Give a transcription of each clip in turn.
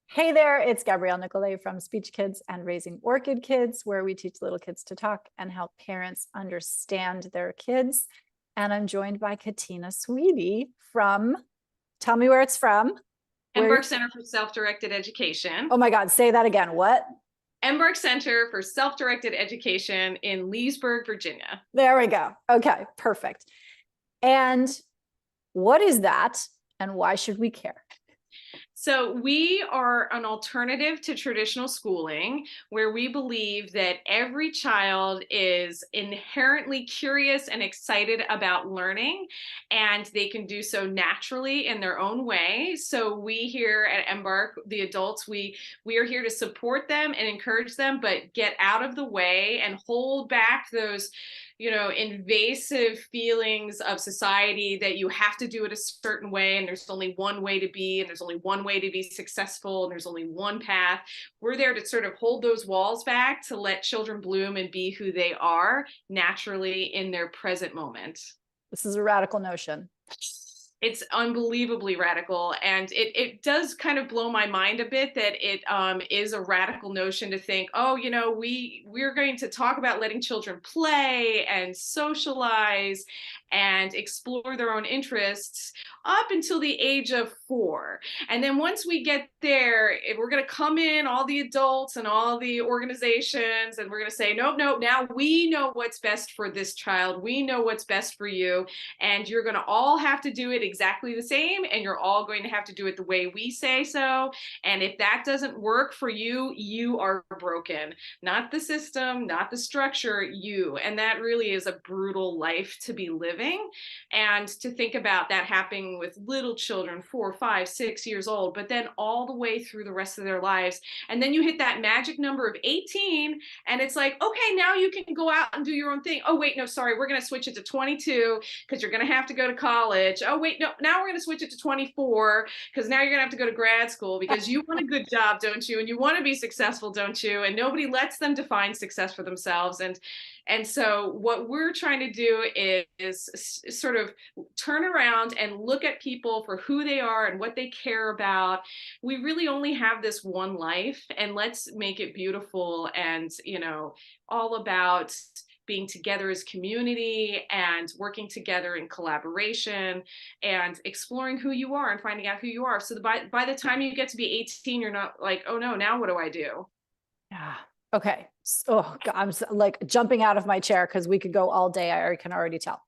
Hey there, it's Gabrielle Nicolay from Speech Kids and Raising Orchid Kids, where we teach little kids to talk and help parents understand their kids. And I'm joined by Catina Sweedy from, tell me where it's from. Embark Center for Self-Directed Education. Oh my God, say that again. What? Embark Center for Self-Directed Education in Leesburg, Virginia. There we go. Okay, perfect. And what is that and why should we care? So we are an alternative to traditional schooling where we believe that every child is inherently curious and excited about learning, and they can do so naturally in their own way. So we here at Embark, the adults, we are here to support them and encourage them, but get out of the way and hold back those invasive feelings of society that you have to do it a certain way and there's only one way to be and there's only one way to be successful and there's only one path. We're there to sort of hold those walls back to let children bloom and be who they are naturally in their present moment. This is a radical notion. It's unbelievably radical, and it does kind of blow my mind a bit that it is a radical notion to think, oh, we're going to talk about letting children play and socialize and explore their own interests up until the age of 4. And then once we get there, we're going to come in, all the adults and all the organizations, and we're going to say, nope, nope, now we know what's best for this child. We know what's best for you. And you're going to all have to do it exactly the same. And you're all going to have to do it the way we say so. And if that doesn't work for you, you are broken. Not the system, not the structure, you. And that really is a brutal life to be living. And to think about that happening with little children, 4, 5, 6 years old, but then all the way through the rest of their lives. And then you hit that magic number of 18, and it's like, okay, now you can go out and do your own thing. Oh, wait, no, sorry, we're going to switch it to 22 because you're going to have to go to college. Oh, wait, no, now we're going to switch it to 24 because now you're going to have to go to grad school because you want a good job, don't you? And you want to be successful, don't you? And nobody lets them define success for themselves. And so what we're trying to do is sort of turn around and look at people for who they are and what they care about. We really only have this one life, and let's make it beautiful and, all about being together as community and working together in collaboration and exploring who you are and finding out who you are. So by the time you get to be 18, you're not like, oh no, now what do I do? Yeah. Okay. Oh, God, I'm like jumping out of my chair because we could go all day. I can already tell.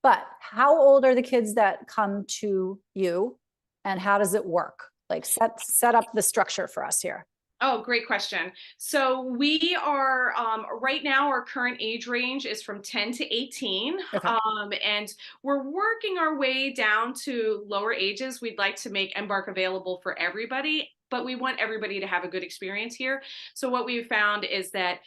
But how old are the kids that come to you, and how does it work? Like set up the structure for us here. Oh, great question. So we are right now, our current age range is from 10 to 18. Okay. And we're working our way down to lower ages. We'd like to make Embark available for everybody, but we want everybody to have a good experience here. So what we've found is that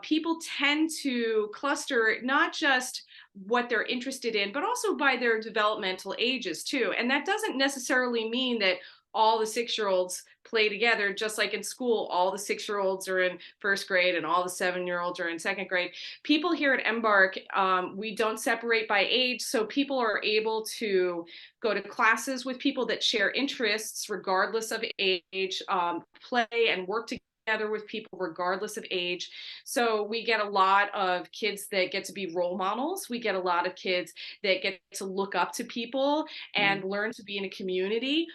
people tend to cluster not just what they're interested in, but also by their developmental ages too. And that doesn't necessarily mean that all the 6-year-olds play together, just like in school, all the 6-year-olds are in first grade and all the 7-year-olds are in second grade. People here at Embark, we don't separate by age. So people are able to go to classes with people that share interests regardless of age, play and work together with people regardless of age. So we get a lot of kids that get to be role models. We get a lot of kids that get to look up to people and learn to be in a community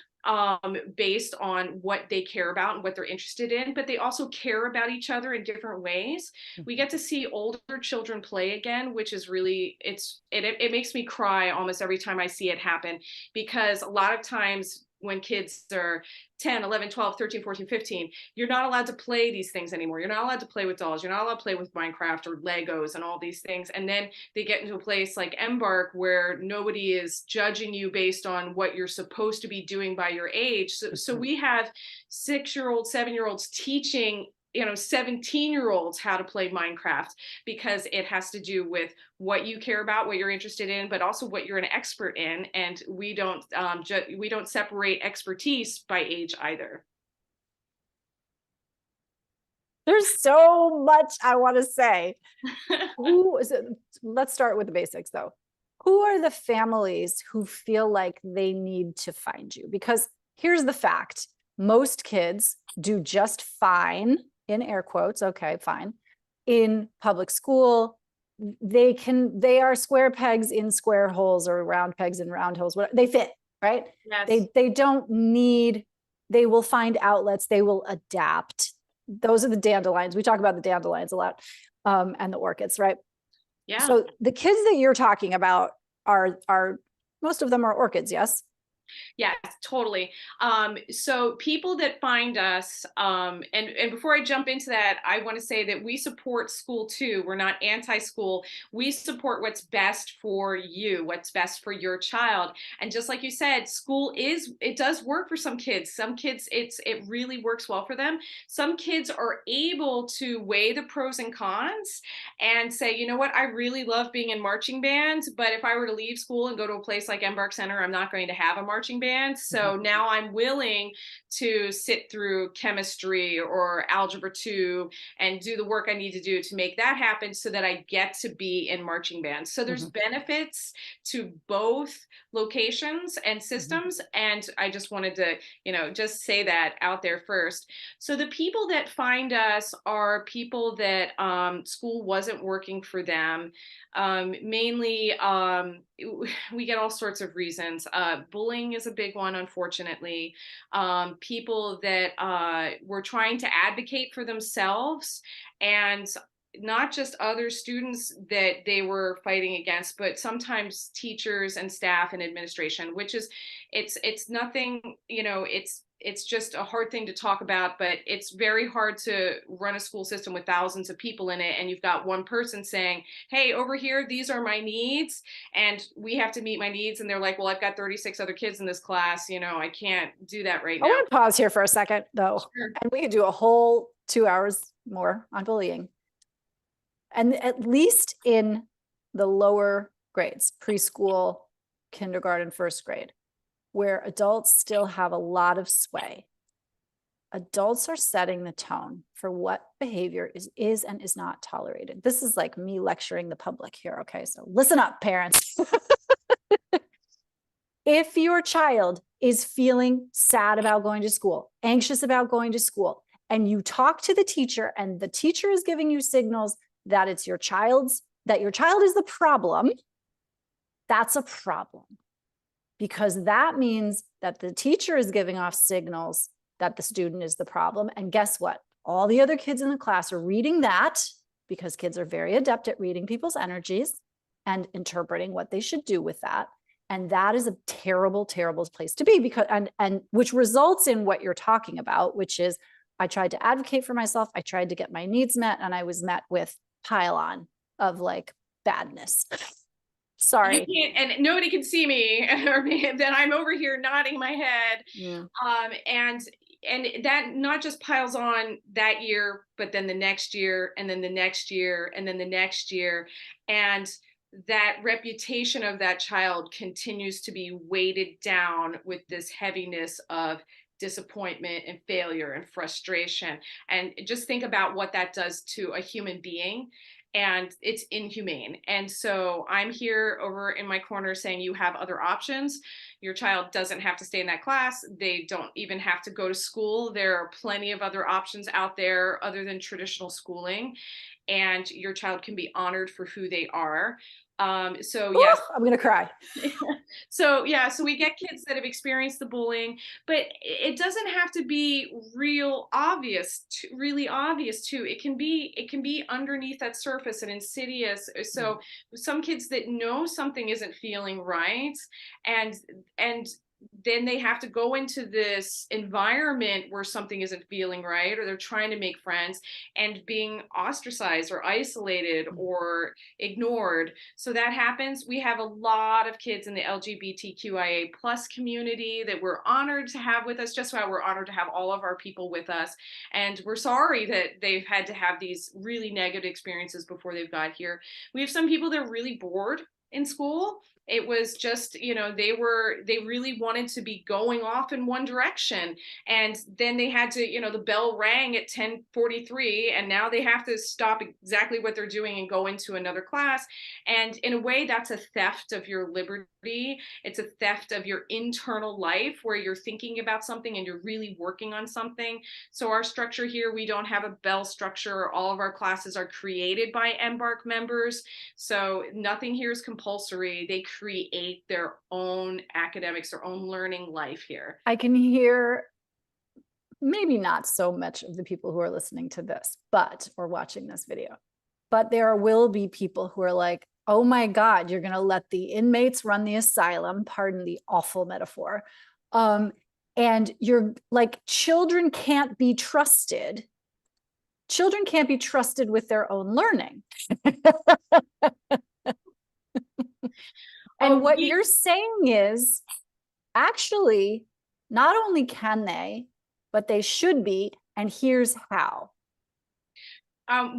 based on what they care about and what they're interested in, but they also care about each other in different ways. We get to see older children play again, which is really, it makes me cry almost every time I see it happen, because a lot of times when kids are 10, 11, 12, 13, 14, 15, you're not allowed to play these things anymore. You're not allowed to play with dolls. You're not allowed to play with Minecraft or Legos and all these things. And then they get into a place like Embark where nobody is judging you based on what you're supposed to be doing by your age. So we have 6-year-olds, 7-year-olds teaching 17-year-olds how to play Minecraft, because it has to do with what you care about, what you're interested in, but also what you're an expert in. And we don't separate expertise by age either. There's so much I want to say. Who is it? Let's start with the basics though. Who are the families who feel like they need to find you? Because here's the fact. Most kids do just fine, in air quotes, okay, fine, in public school. They are square pegs in square holes, or round pegs in round holes, whatever, they fit, right? Yes. They don't need, they will find outlets, they will adapt. Those are the dandelions. We talk about the dandelions a lot, and the orchids, right? Yeah. So the kids that you're talking about are most of them are orchids, yes? Yes, totally. So people that find us, and before I jump into that, I want to say that we support school too. We're not anti-school. We support what's best for you, what's best for your child. And just like you said, school it does work for some kids. Some kids, it really works well for them. Some kids are able to weigh the pros and cons and say, you know what, I really love being in marching bands, but if I were to leave school and go to a place like Embark Center, I'm not going to have a marching band. So now I'm willing to sit through chemistry or algebra 2 and do the work I need to do to make that happen so that I get to be in marching bands. So there's benefits to both locations and systems. And I just wanted to, just say that out there first. So the people that find us are people that school wasn't working for them. Mainly, we get all sorts of reasons. Bullying is a big one, unfortunately. People that were trying to advocate for themselves, and not just other students that they were fighting against, but sometimes teachers and staff and administration, which is, it's nothing, it's just a hard thing to talk about, but it's very hard to run a school system with thousands of people in it. And you've got one person saying, hey, over here, these are my needs, and we have to meet my needs. And they're like, well, I've got 36 other kids in this class. I can't do that right I now. want to pause here for a second, though, Sure. and we could do a whole 2 hours more on bullying. And at least in the lower grades, preschool, kindergarten, first grade, where adults still have a lot of sway, adults are setting the tone for what behavior is and is not tolerated. This is like me lecturing the public here, okay? So listen up, parents. If your child is feeling sad about going to school, anxious about going to school, and you talk to the teacher and the teacher is giving you signals that it's that your child is the problem, that's a problem. Because that means that the teacher is giving off signals that the student is the problem. And guess what? All the other kids in the class are reading that, because kids are very adept at reading people's energies and interpreting what they should do with that. And that is a terrible, terrible place to be, because and which results in what you're talking about, which is, I tried to advocate for myself, I tried to get my needs met, and I was met with pile-on of like badness. Sorry. You can't, and nobody can see me, or me, then I'm over here nodding my head. Yeah. And that not just piles on that year, but then the next year, and then the next year, and then the next year. And that reputation of that child continues to be weighted down with this heaviness of disappointment and failure and frustration. And just think about what that does to a human being. And it's inhumane. And so I'm here over in my corner saying, you have other options. Your child doesn't have to stay in that class. They don't even have to go to school. There are plenty of other options out there other than traditional schooling. And your child can be honored for who they are. So yes, I'm gonna cry. so yeah, so we get kids that have experienced the bullying, but it doesn't have to be really obvious too. It can be underneath that surface and insidious. So some kids that know something isn't feeling right, and then they have to go into this environment where something isn't feeling right, or they're trying to make friends and being ostracized or isolated or ignored. So that happens. We have a lot of kids in the LGBTQIA plus community that we're honored to have with us, just how we're honored to have all of our people with us. And we're sorry that they've had to have these really negative experiences before they've got here. We have some people that are really bored in school, It was just, they really wanted to be going off in one direction. And then they had to, the bell rang at 10:43, and now they have to stop exactly what they're doing and go into another class. And in a way, that's a theft of your liberty. It's a theft of your internal life where you're thinking about something and you're really working on something. So our structure here, we don't have a bell structure. All of our classes are created by Embark members. So nothing here is compulsory. They create their own academics, their own learning life here. I can hear maybe not so much of the people who are listening to this, or watching this video, but there will be people who are like, oh my God, you're going to let the inmates run the asylum, pardon the awful metaphor. And you're like, children can't be trusted. Children can't be trusted with their own learning. And what you're saying is, actually, not only can they, but they should be, and here's how.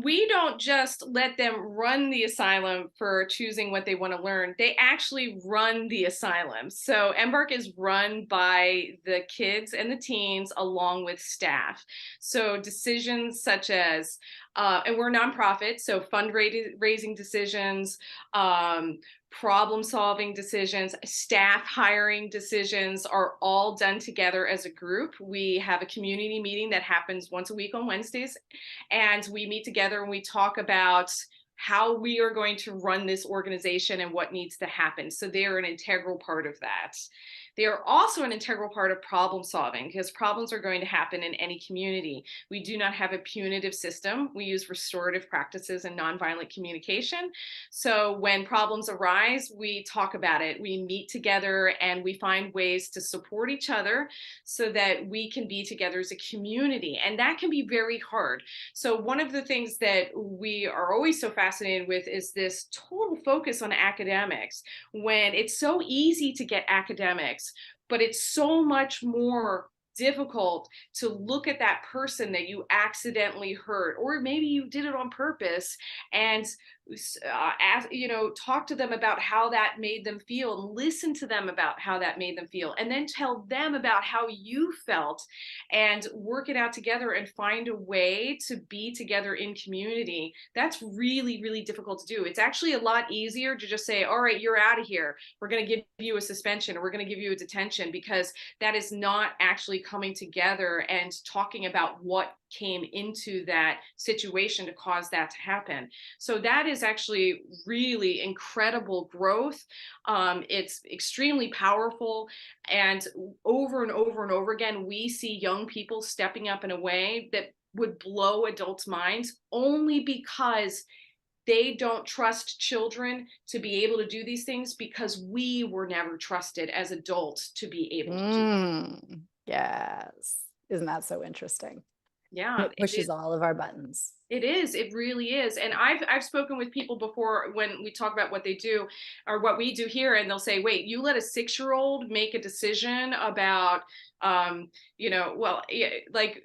We don't just let them run the asylum for choosing what they want to learn. They actually run the asylum. So Embark is run by the kids and the teens along with staff. So decisions such as, and we're a nonprofit, so fundraising decisions, problem solving decisions, staff hiring decisions are all done together as a group. We have a community meeting that happens once a week on Wednesdays, and we meet together and we talk about how we are going to run this organization and what needs to happen. So they are an integral part of that. They are also an integral part of problem solving, because problems are going to happen in any community. We do not have a punitive system. We use restorative practices and nonviolent communication. So when problems arise, we talk about it. We meet together and we find ways to support each other so that we can be together as a community. And that can be very hard. So one of the things that we are always so fascinated with is this total focus on academics, when it's so easy to get academics, but it's so much more difficult to look at that person that you accidentally hurt, or maybe you did it on purpose, and talk to them about how that made them feel, and listen to them about how that made them feel, and then tell them about how you felt, and work it out together and find a way to be together in community. That's really, really difficult to do. It's actually a lot easier to just say, all right, you're out of here. We're going to give you a suspension, or we're going to give you a detention, because that is not actually coming together and talking about what came into that situation to cause that to happen. So that is actually really incredible growth. It's extremely powerful. And over and over and over again, we see young people stepping up in a way that would blow adults' minds, only because they don't trust children to be able to do these things, because we were never trusted as adults to be able to do. Yes. Isn't that so interesting? Yeah, it pushes all of our buttons. It is. It really is. And I've spoken with people before when we talk about what they do or what we do here, and they'll say, wait, you let a 6-year-old make a decision about, like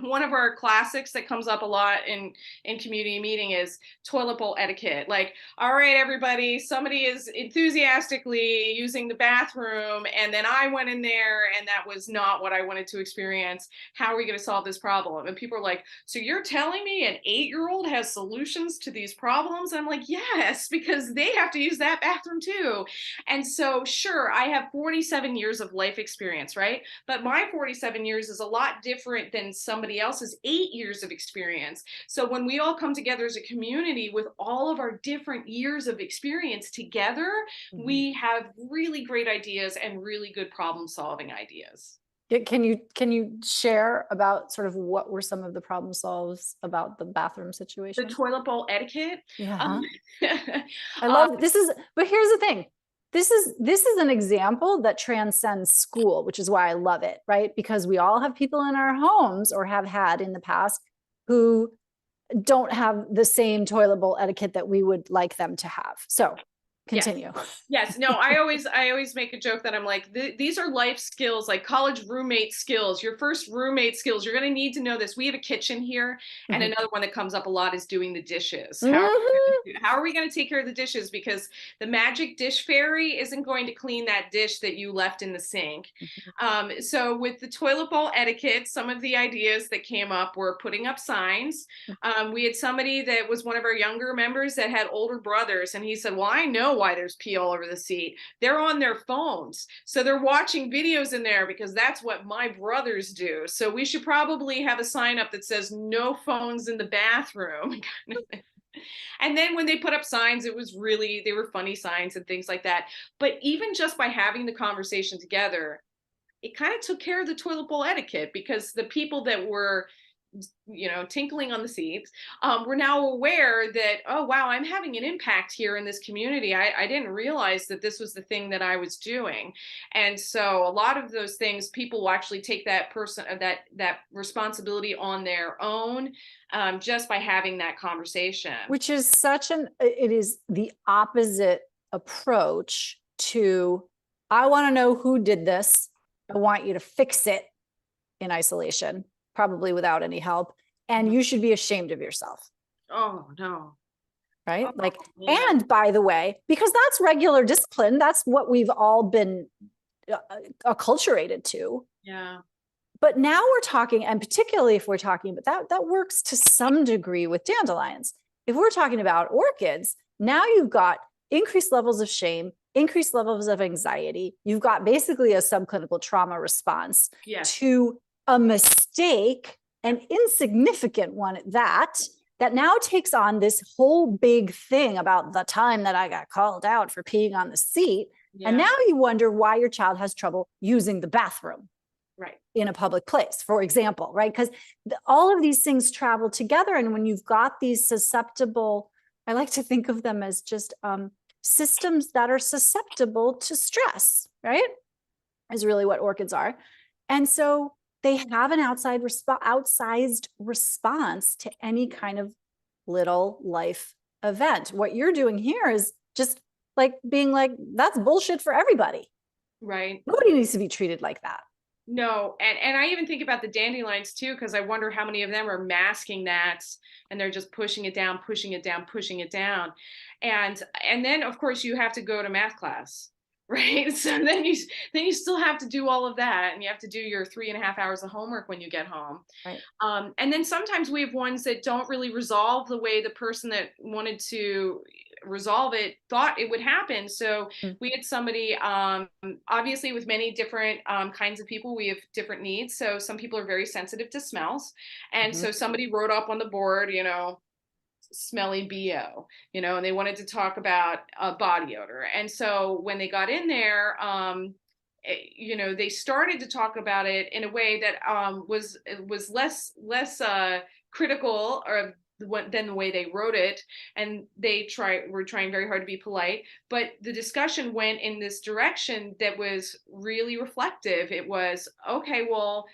one of our classics that comes up a lot in community meeting is toilet bowl etiquette. Like, all right, everybody, somebody is enthusiastically using the bathroom, and then I went in there and that was not what I wanted to experience. How are we going to solve this problem? And people are like, so you're telling me an 8-year-old has solutions to these problems? And I'm like, yes, because they have to use that bathroom too. And so, sure, I have 47 years of life experience, right? But my 47 years is a lot different than somebody else's 8 years of experience. So when we all come together as a community with all of our different years of experience together, we have really great ideas and really good problem solving ideas. Can you share about sort of what were some of the problem solves about the bathroom situation? The toilet bowl etiquette. Yeah. I love this but here's the thing. This is an example that transcends school, which is why I love it, right? Because we all have people in our homes, or have had in the past, who don't have the same toilet bowl etiquette that we would like them to have. So Continue. Yes. No, I always make a joke that I'm like, these are life skills, like college roommate skills, your first roommate skills. You're going to need to know this. We have a kitchen here. And Mhm. another one that comes up a lot is doing the dishes. Mhm. How are we going to take care of the dishes? Because the magic dish fairy isn't going to clean that dish that you left in the sink. So with the toilet bowl etiquette, some of the ideas that came up were putting up signs. We had somebody that was one of our younger members that had older brothers, and he said, well, I know why there's pee all over the seat. They're on their phones. So they're watching videos in there because that's what my brothers do. So we should probably have a sign up that says no phones in the bathroom. And then when they put up signs, they were funny signs and things like that. But even just by having the conversation together, it kind of took care of the toilet bowl etiquette, because the people that were tinkling on the seats, we're now aware that, oh, wow, I'm having an impact here in this community. I didn't realize that this was the thing that I was doing. And so a lot of those things, people will actually take that responsibility on their own, just by having that conversation. Which is it is the opposite approach to, I want to know who did this. I want you to fix it in isolation, probably without any help. And you should be ashamed of yourself. Oh, no. Right? Oh, and by the way, because that's regular discipline, that's what we've all been acculturated to. Yeah. But now we're talking, and particularly if we're talking about that works to some degree with dandelions. If we're talking about orchids, now you've got increased levels of shame, increased levels of anxiety. You've got basically a subclinical trauma response to a mistake, an insignificant one at that now takes on this whole big thing about the time that I got called out for peeing on the seat. Yeah. And now you wonder why your child has trouble using the bathroom. Right. In a public place, for example, right? Because all of these things travel together. And when you've got these susceptible, I like to think of them as just systems that are susceptible to stress, right? Is really what orchids are. And so they have an outsized response to any kind of little life event. What you're doing here is just like being like, that's bullshit for everybody. Right. Nobody needs to be treated like that. No, and I even think about the dandelions too, because I wonder how many of them are masking that, and they're just pushing it down, pushing it down, pushing it down. And then of course you have to go to math class, right? So then you still have to do all of that, and you have to do your 3.5 hours of homework when you get home. Right. And then sometimes we have ones that don't really resolve the way the person that wanted to resolve it thought it would happen. So we had somebody, obviously with many different kinds of people, we have different needs. So some people are very sensitive to smells. And so somebody wrote up on the board, smelly BO, and they wanted to talk about body odor. And so when they got in there, they started to talk about it in a way that was less critical or than the way they wrote it, and were trying very hard to be polite, but the discussion went in this direction that was really reflective. It was, okay, well,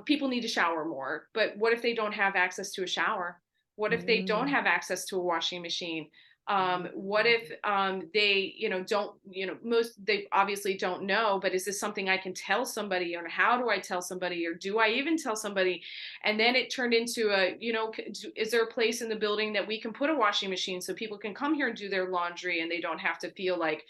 people need to shower more, but what if they don't have access to a shower? What if they don't have access to a washing machine? What if they they obviously don't know, but is this something I can tell somebody, or how do I tell somebody, or do I even tell somebody? And then it turned into is there a place in the building that we can put a washing machine so people can come here and do their laundry and they don't have to feel like,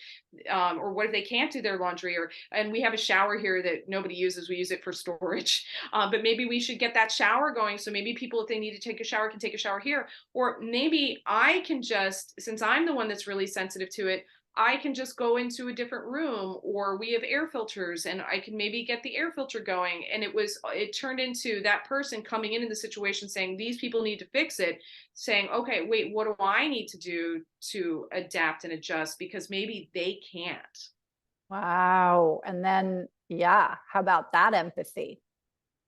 or what if they can't do their laundry, and we have a shower here that nobody uses, we use it for storage, but maybe we should get that shower going, so maybe people, if they need to take a shower, can take a shower here. Or maybe I can just, since I'm the one that's really sensitive to it, I can just go into a different room, or we have air filters and I can maybe get the air filter going. And it turned into that person coming into the situation saying, these people need to fix it, saying, okay, wait, what do I need to do to adapt and adjust? Because maybe they can't. Wow. And then, how about that empathy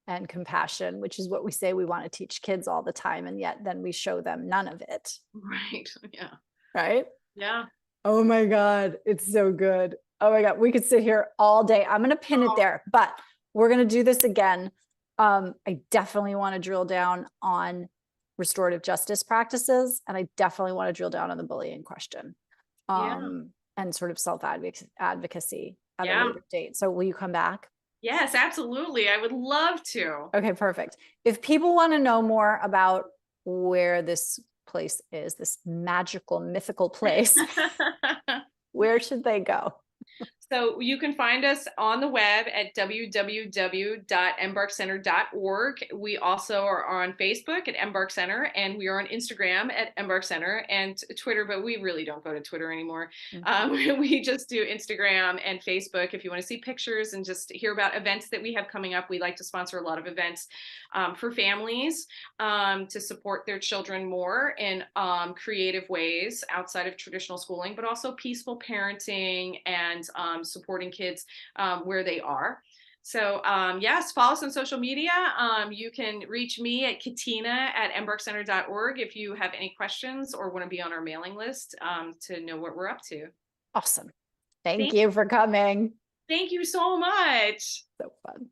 and compassion, which is what we say we want to teach kids all the time. And yet then we show them none of it. Right. Yeah. Right. Yeah. Oh my God. It's so good. Oh my God. We could sit here all day. I'm going to pin it there, but we're going to do this again. I definitely want to drill down on restorative justice practices. And I definitely want to drill down on the bullying question. and sort of self-advocacy at a Yeah. later date. So will you come back? Yes, absolutely. I would love to. Okay, perfect. If people want to know more about where this place is, this magical, mythical place, where should they go? So you can find us on the web at www.embarkcenter.org. We also are on Facebook at Embark Center, and we are on Instagram at Embark Center and Twitter, but we really don't go to Twitter anymore. We just do Instagram and Facebook. If you want to see pictures and just hear about events that we have coming up, we like to sponsor a lot of events for families to support their children more in creative ways outside of traditional schooling, but also peaceful parenting and supporting kids where they are. So yes, follow us on social media. You can reach me at Catina at embarkcenter.org if you have any questions or want to be on our mailing list to know what we're up to. Awesome. Thank you for coming. Thank you so much. So fun.